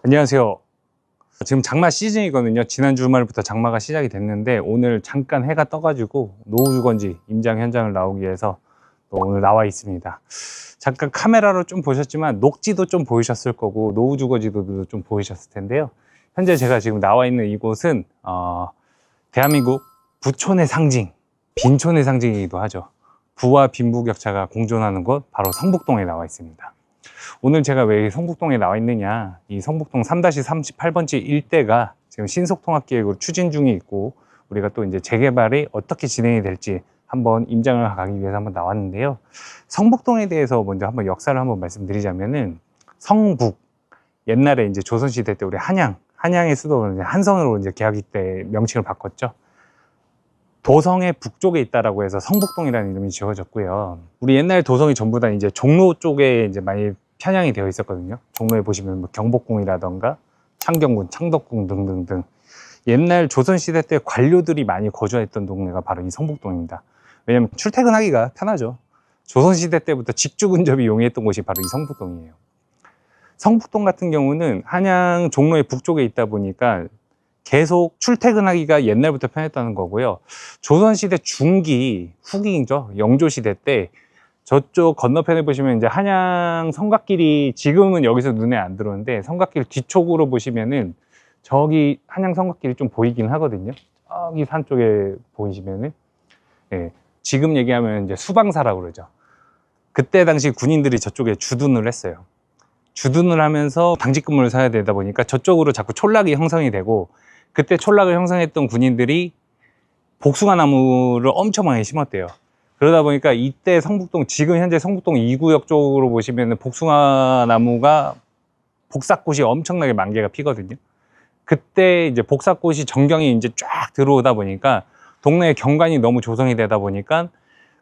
안녕하세요. 지금 장마 시즌이거든요. 지난 주말부터 장마가 시작이 됐는데 오늘 잠깐 해가 떠가지고 노후주거지 임장 현장을 나오기 위해서 또 오늘 나와 있습니다. 잠깐 카메라로 좀 보셨지만 녹지도 좀 보이셨을 거고 노후주거지도 좀 보이셨을 텐데요. 현재 제가 지금 나와 있는 이곳은 대한민국 부촌의 상징, 빈촌의 상징이기도 하죠. 부와 빈부격차가 공존하는 곳 바로 성북동에 나와 있습니다. 오늘 제가 왜 성북동에 나와 있느냐, 이 성북동 3-38번지 일대가 지금 신속통합계획으로 추진 중에 있고 우리가 또 이제 재개발이 어떻게 진행이 될지 한번 임장을 가기 위해서 한번 나왔는데요. 성북동에 대해서 먼저 한번 역사를 한번 말씀드리자면은 성북, 옛날에 이제 조선시대 때 우리 한양의 수도를 이제 한성으로 이제 계약이 때 명칭을 바꿨죠. 도성의 북쪽에 있다라고 해서 성북동이라는 이름이 지어졌고요. 우리 옛날 도성이 전부 다 이제 종로 쪽에 이제 많이 편향이 되어 있었거든요. 종로에 보시면 뭐 경복궁이라던가 창경궁, 창덕궁 등등등 옛날 조선시대 때 관료들이 많이 거주했던 동네가 바로 이 성북동입니다. 왜냐하면 출퇴근하기가 편하죠. 조선시대 때부터 직주 근접이 용이했던 곳이 바로 이 성북동이에요. 성북동 같은 경우는 한양 종로의 북쪽에 있다 보니까 계속 출퇴근하기가 옛날부터 편했다는 거고요. 조선시대 중기, 후기죠. 영조시대 때 저쪽 건너편에 보시면 이제 한양 성곽길이 지금은 여기서 눈에 안 들어오는데 성곽길 뒤쪽으로 보시면은 저기 한양 성곽길이 좀 보이긴 하거든요. 저기 산 쪽에 보이시면은 지금 얘기하면 이제 수방사라고 그러죠. 그때 당시 군인들이 저쪽에 주둔을 했어요. 주둔을 하면서 당직 근무를 사야 되다 보니까 저쪽으로 자꾸 촌락이 형성이 되고 그때 촌락을 형성했던 군인들이 복숭아 나무를 엄청 많이 심었대요. 그러다 보니까 이때 성북동, 지금 현재 성북동 2구역 쪽으로 보시면 복숭아 나무가 복사꽃이 엄청나게 만개가 피거든요. 그때 이제 복사꽃이 전경이 이제 쫙 들어오다 보니까 동네의 경관이 너무 조성이 되다 보니까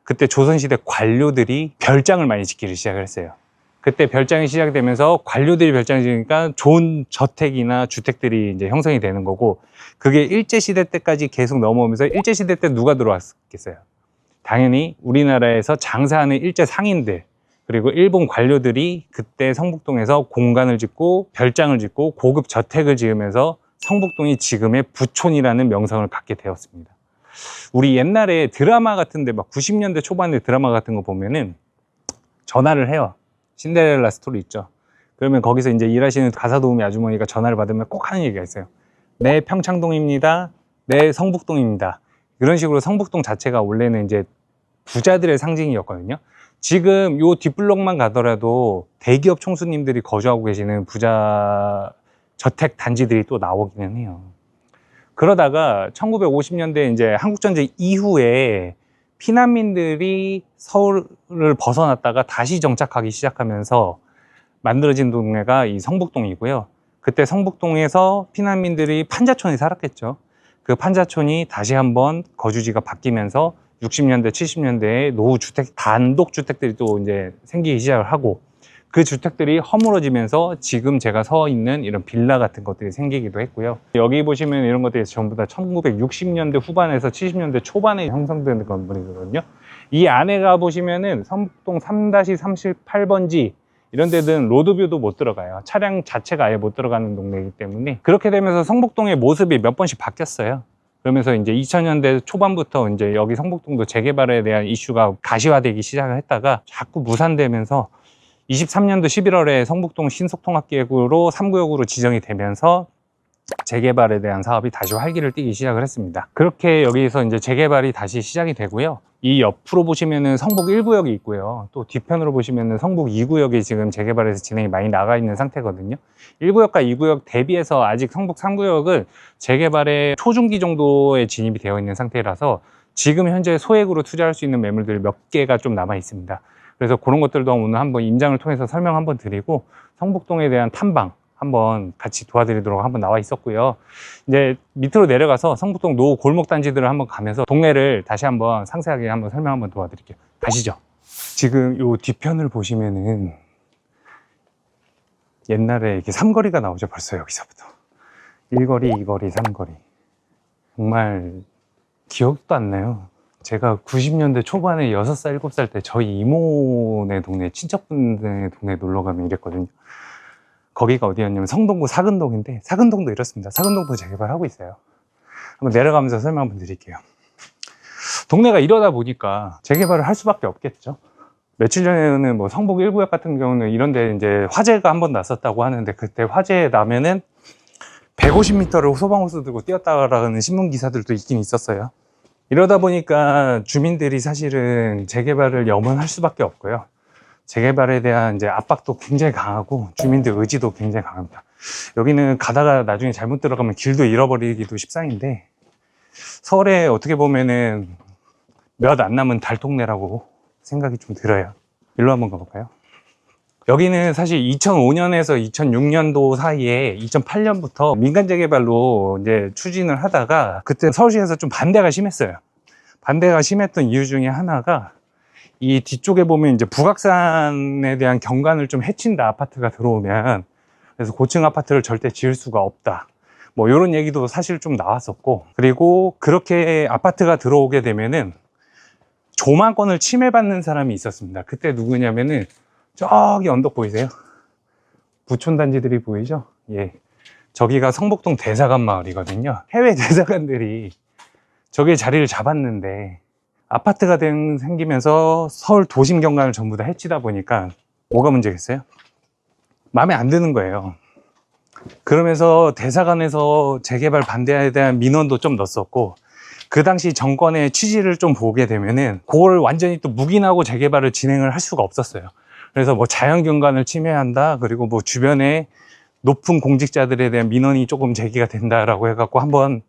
그때 조선시대 관료들이 별장을 많이 짓기를 시작을 했어요. 그때 별장이 시작되면서 관료들이 별장을 지으니까 좋은 저택이나 주택들이 이제 형성이 되는 거고 그게 일제시대 때까지 계속 넘어오면서 일제시대 때 누가 들어왔겠어요? 당연히 우리나라에서 장사하는 일제 상인들 그리고 일본 관료들이 그때 성북동에서 공간을 짓고 별장을 짓고 고급 저택을 지으면서 성북동이 지금의 부촌이라는 명성을 갖게 되었습니다. 우리 옛날에 드라마 같은데 막 90년대 초반에 드라마 같은 거 보면은 전화를 해요. 신데렐라 스토리 있죠. 그러면 거기서 이제 일하시는 가사도우미 아주머니가 전화를 받으면 꼭 하는 얘기가 있어요. 네, 평창동입니다. 네, 성북동입니다. 이런 식으로 성북동 자체가 원래는 이제 부자들의 상징이었거든요. 지금 요 뒷블록만 가더라도 대기업 총수님들이 거주하고 계시는 부자 저택 단지들이 또 나오기는 해요. 그러다가 1950년대 이제 한국전쟁 이후에 피난민들이 서울을 벗어났다가 다시 정착하기 시작하면서 만들어진 동네가 이 성북동이고요. 그때 성북동에서 피난민들이 판자촌에 살았겠죠. 그 판자촌이 다시 한번 거주지가 바뀌면서 60년대, 70년대에 노후주택, 단독주택들이 또 이제 생기기 시작을 하고 그 주택들이 허물어지면서 지금 제가 서 있는 이런 빌라 같은 것들이 생기기도 했고요. 여기 보시면 이런 것들이 전부 다 1960년대 후반에서 70년대 초반에 형성된 건물이거든요. 이 안에 가 보시면은 성북동 3-38번지 이런 데는 로드뷰도 못 들어가요. 차량 자체가 아예 못 들어가는 동네이기 때문에 그렇게 되면서 성북동의 모습이 몇 번씩 바뀌었어요. 그러면서 이제 2000년대 초반부터 이제 여기 성북동도 재개발에 대한 이슈가 가시화되기 시작을 했다가 자꾸 무산되면서 23년도 11월에 성북동 신속통합계획으로 3구역으로 지정이 되면서 재개발에 대한 사업이 다시 활기를 띠기 시작을 했습니다. 그렇게 여기서 이제 재개발이 다시 시작이 되고요. 이 옆으로 보시면은 성북 1구역이 있고요. 또 뒤편으로 보시면은 성북 2구역이 지금 재개발에서 진행이 많이 나가 있는 상태거든요. 1구역과 2구역 대비해서 아직 성북 3구역은 재개발의 초중기 정도에 진입이 되어 있는 상태라서 지금 현재 소액으로 투자할 수 있는 매물들이 몇 개가 좀 남아 있습니다. 그래서 그런 것들도 오늘 한번 임장을 통해서 설명 한번 드리고 성북동에 대한 탐방 한번 같이 도와드리도록 한번 나와 있었고요. 이제 밑으로 내려가서 성북동 노후 골목 단지들을 한번 가면서 동네를 다시 한번 상세하게 한번 설명 한번 도와드릴게요. 가시죠. 지금 요 뒤편을 보시면은 옛날에 이렇게 삼거리가 나오죠. 벌써 여기서부터 1거리, 2거리, 3거리 정말 기억도 안 나요. 제가 90년대 초반에 6살, 7살 때 저희 이모네 동네, 친척분네 동네 놀러 가면 이랬거든요. 거기가 어디였냐면 성동구 사근동인데, 사근동도 이렇습니다. 사근동도 재개발하고 있어요. 한번 내려가면서 설명 한번 드릴게요. 동네가 이러다 보니까 재개발을 할 수밖에 없겠죠. 며칠 전에는 뭐 성북 1구역 같은 경우는 이런데 이제 화재가 한번 났었다고 하는데, 그때 화재 나면은 150m를 소방호스 들고 뛰었다라는 신문 기사들도 있긴 있었어요. 이러다 보니까 주민들이 사실은 재개발을 염원할 수밖에 없고요. 재개발에 대한 이제 압박도 굉장히 강하고 주민들 의지도 굉장히 강합니다. 여기는 가다가 나중에 잘못 들어가면 길도 잃어버리기도 십상인데, 서울에 어떻게 보면은 몇 안 남은 달동네라고 생각이 좀 들어요. 일로 한번 가볼까요? 여기는 사실 2005년에서 2006년도 사이에 2008년부터 민간 재개발로 이제 추진을 하다가, 그때 서울시에서 좀 반대가 심했어요. 반대가 심했던 이유 중에 하나가, 이 뒤쪽에 보면 이제 북악산에 대한 경관을 좀 해친다, 아파트가 들어오면. 그래서 고층 아파트를 절대 지을 수가 없다, 뭐 이런 얘기도 사실 좀 나왔었고, 그리고 그렇게 아파트가 들어오게 되면은 조망권을 침해받는 사람이 있었습니다. 그때 누구냐면은 저기 언덕 보이세요? 부촌단지들이 보이죠? 예. 저기가 성북동 대사관 마을이거든요. 해외 대사관들이 저기에 자리를 잡았는데, 아파트가 생기면서 서울 도심 경관을 전부 다 해치다 보니까 뭐가 문제겠어요? 마음에 안 드는 거예요. 그러면서 대사관에서 재개발 반대에 대한 민원도 좀 넣었었고, 그 당시 정권의 취지를 좀 보게 되면은 그걸 완전히 또 묵인하고 재개발을 진행을 할 수가 없었어요. 그래서 뭐 자연경관을 침해한다, 그리고 뭐 주변에 높은 공직자들에 대한 민원이 조금 제기가 된다라고 해갖고 한번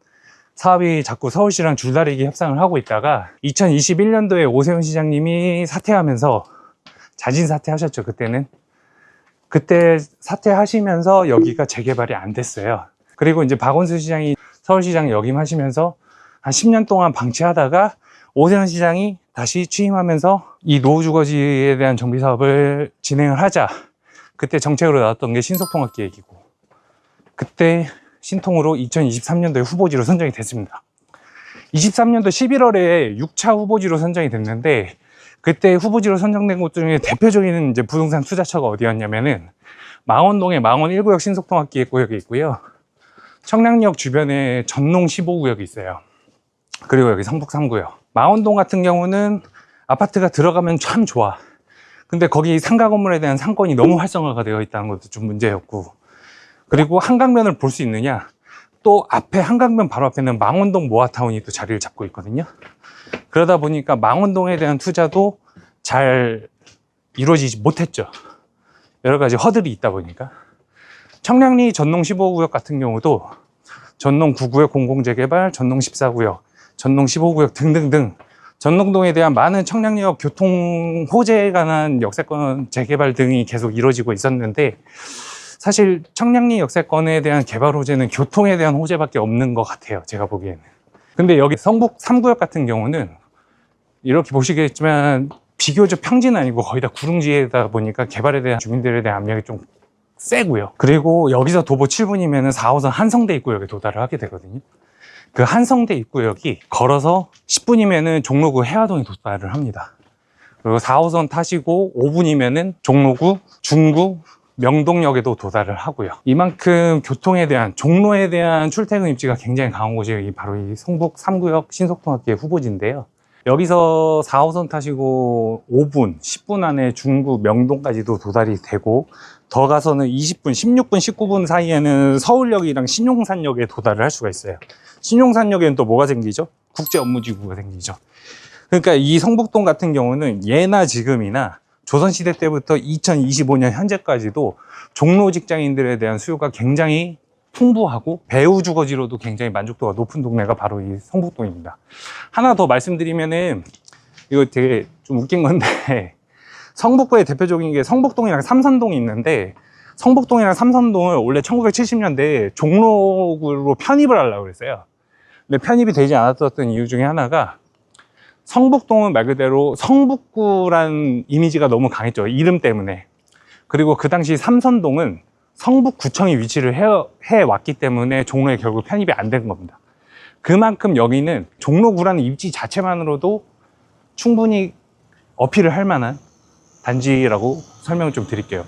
사업이 자꾸 서울시랑 줄다리기 협상을 하고 있다가, 2021년도에 오세훈 시장님이 사퇴하면서, 자진 사퇴하셨죠, 그때는. 그때 사퇴하시면서 여기가 재개발이 안 됐어요. 그리고 이제 박원순 시장이 서울시장 역임하시면서 한 10년 동안 방치하다가 오세훈 시장이 다시 취임하면서 이 노후주거지에 대한 정비 사업을 진행을 하자. 그때 정책으로 나왔던 게 신속통합기획이고, 그때 신통으로 2023년도에 후보지로 선정이 됐습니다. 23년도 11월에 6차 후보지로 선정이 됐는데, 그때 후보지로 선정된 곳 중에 대표적인 이제 부동산 투자처가 어디였냐면은 망원동에 망원 1구역 신속통합기획구역이 있고요. 청량역 주변에 전농 15구역이 있어요. 그리고 여기 성북 3구역. 망원동 같은 경우는 아파트가 들어가면 참 좋아. 근데 거기 상가 건물에 대한 상권이 너무 활성화가 되어 있다는 것도 좀 문제였고, 그리고 한강변을 볼 수 있느냐, 또 앞에 한강변 바로 앞에는 망원동 모아타운이 또 자리를 잡고 있거든요. 그러다 보니까 망원동에 대한 투자도 잘 이루어지지 못했죠. 여러 가지 허들이 있다 보니까. 청량리 전농 15구역 같은 경우도 전농 9구역 공공재개발, 전농 14구역, 전농 15구역 등등등 전농동에 대한 많은 청량리역 교통 호재에 관한 역세권 재개발 등이 계속 이루어지고 있었는데, 사실 청량리 역세권에 대한 개발 호재는 교통에 대한 호재밖에 없는 것 같아요, 제가 보기에는. 근데 여기 성북 3구역 같은 경우는 이렇게 보시겠지만 비교적 평지는 아니고 거의 다 구릉지에다 보니까 개발에 대한 주민들에 대한 압력이 좀 세고요. 그리고 여기서 도보 7분이면 4호선 한성대 입구역에 도달을 하게 되거든요. 그 한성대 입구역이 걸어서 10분이면 종로구 해화동에 도달을 합니다. 그리고 4호선 타시고 5분이면 종로구, 중구, 명동역에도 도달을 하고요. 이만큼 교통에 대한, 종로에 대한 출퇴근 입지가 굉장히 강한 곳이 바로 이 성북 3구역 신속통합기획 후보지인데요. 여기서 4호선 타시고 5분, 10분 안에 중구, 명동까지도 도달이 되고, 더 가서는 20분, 16분, 19분 사이에는 서울역이랑 신용산역에 도달을 할 수가 있어요. 신용산역에는 또 뭐가 생기죠? 국제업무지구가 생기죠. 그러니까 이 성북동 같은 경우는 예나 지금이나 조선시대 때부터 2025년 현재까지도 종로 직장인들에 대한 수요가 굉장히 풍부하고 배후 주거지로도 굉장히 만족도가 높은 동네가 바로 이 성북동입니다. 하나 더 말씀드리면은, 이거 되게 좀 웃긴 건데, 성북구의 대표적인 게 성북동이랑 삼선동이 있는데, 성북동이랑 삼선동을 원래 1970년대에 종로구로 편입을 하려고 그랬어요. 근데 편입이 되지 않았던 이유 중에 하나가, 성북동은 말 그대로 성북구란 이미지가 너무 강했죠, 이름 때문에. 그리고 그 당시 삼선동은 성북구청이 위치를 해왔기 때문에 종로에 결국 편입이 안 된 겁니다. 그만큼 여기는 종로구라는 입지 자체만으로도 충분히 어필을 할 만한 단지라고 설명을 좀 드릴게요.